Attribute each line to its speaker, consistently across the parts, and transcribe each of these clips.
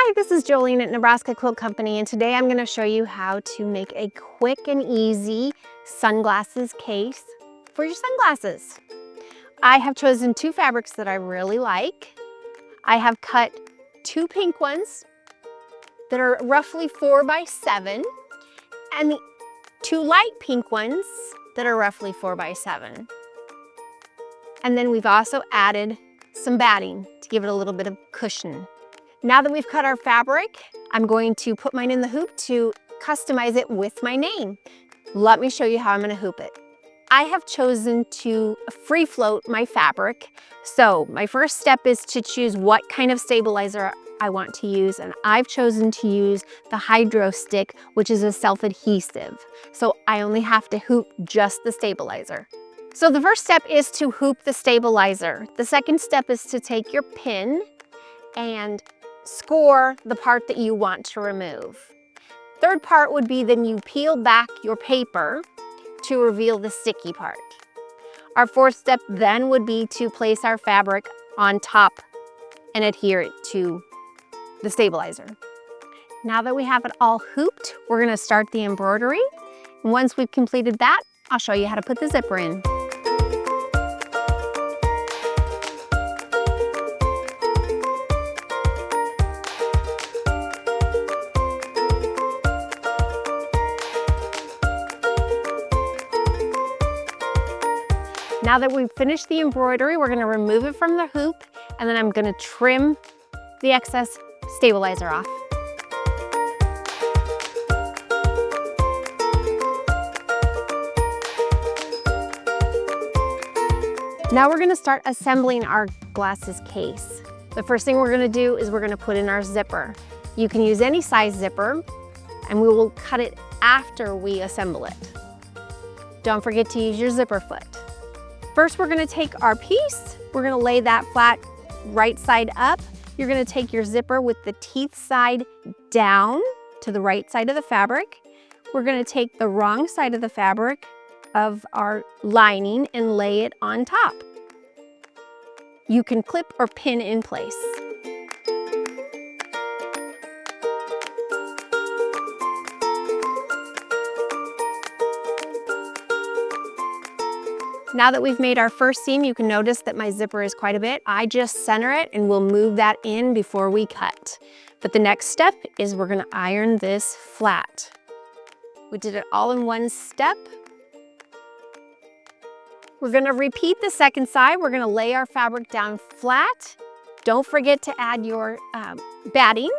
Speaker 1: Hi, this is Joleen at Nebraska Quilt Company, and today I'm going to show you how to make a quick and easy sunglasses case for your sunglasses. I have chosen two fabrics that I really like. I have cut two pink ones that are roughly 4 by 7 and the two light pink ones that are roughly 4 by 7. And then we've also added some batting to give it a little bit of cushion. Now that we've cut our fabric, I'm going to put mine in the hoop to customize it with my name. Let me show you how I'm going to hoop it. I have chosen to free float my fabric. So my first step is to choose what kind of stabilizer I want to use, and I've chosen to use the Hydrostick, which is a self-adhesive. So I only have to hoop just the stabilizer. So the first step is to hoop the stabilizer. The second step is to take your pin and score the part that you want to remove. Third part would be then you peel back your paper to reveal the sticky part. Our fourth step then would be to place our fabric on top and adhere it to the stabilizer. Now that we have it all hooped, we're going to start the embroidery. And once we've completed that, I'll show you how to put the zipper in. Now that we've finished the embroidery, we're going to remove it from the hoop, and then I'm going to trim the excess stabilizer off. Now we're going to start assembling our glasses case. The first thing we're going to do is we're going to put in our zipper. You can use any size zipper, and we will cut it after we assemble it. Don't forget to use your zipper foot. First, we're going to take our piece, we're going to lay that flat right side up. You're going to take your zipper with the teeth side down to the right side of the fabric. We're going to take the wrong side of the fabric of our lining and lay it on top. You can clip or pin in place. Now that we've made our first seam, you can notice that my zipper is quite a bit. I just center it and we'll move that in before we cut. But the next step is we're gonna iron this flat. We did it all in one step. We're gonna repeat the second side. We're gonna lay our fabric down flat. Don't forget to add your batting.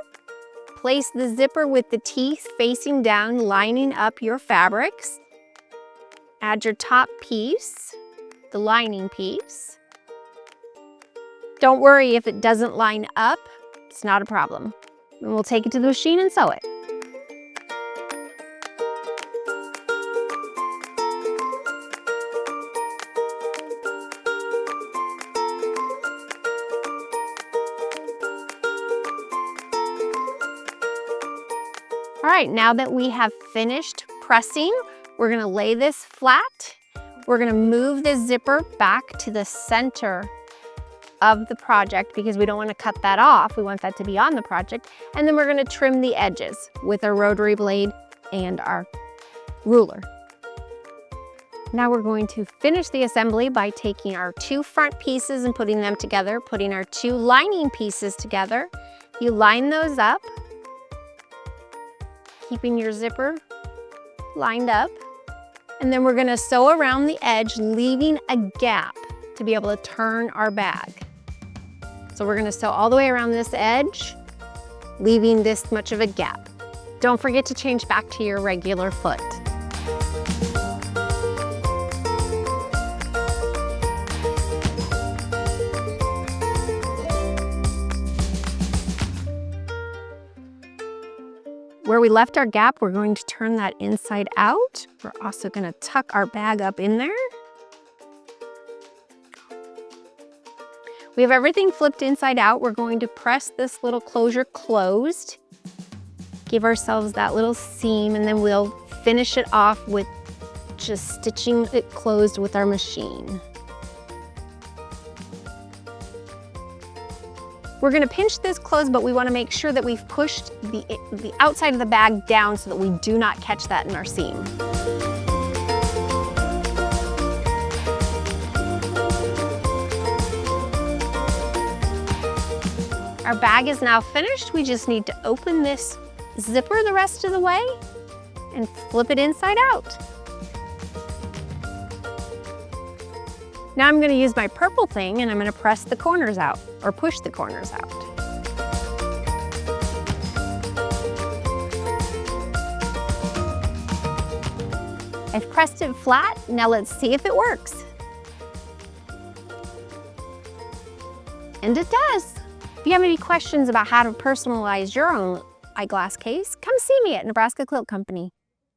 Speaker 1: Place the zipper with the teeth facing down, lining up your fabrics. Add your top piece, the lining piece. Don't worry if it doesn't line up, it's not a problem. And we'll take it to the machine and sew it. All right, now that we have finished pressing, we're gonna lay this flat. We're gonna move the zipper back to the center of the project because we don't wanna cut that off. We want that to be on the project. And then we're gonna trim the edges with our rotary blade and our ruler. Now we're going to finish the assembly by taking our two front pieces and putting them together, putting our two lining pieces together. You line those up, keeping your zipper lined up. And then we're gonna sew around the edge, leaving a gap to be able to turn our bag. So we're gonna sew all the way around this edge, leaving this much of a gap. Don't forget to change back to your regular foot. Where we left our gap, we're going to turn that inside out. We're also going to tuck our bag up in there. We have everything flipped inside out. We're going to press this little closure closed. Give ourselves that little seam, and then we'll finish it off with just stitching it closed with our machine. We're gonna pinch this closed, but we wanna make sure that we've pushed the outside of the bag down so that we do not catch that in our seam. Our bag is now finished. We just need to open this zipper the rest of the way and flip it inside out. Now I'm gonna use my purple thing and I'm gonna press the corners out, or push the corners out. I've pressed it flat. Now let's see if it works. And it does. If you have any questions about how to personalize your own eyeglass case, come see me at Nebraska Quilt Company.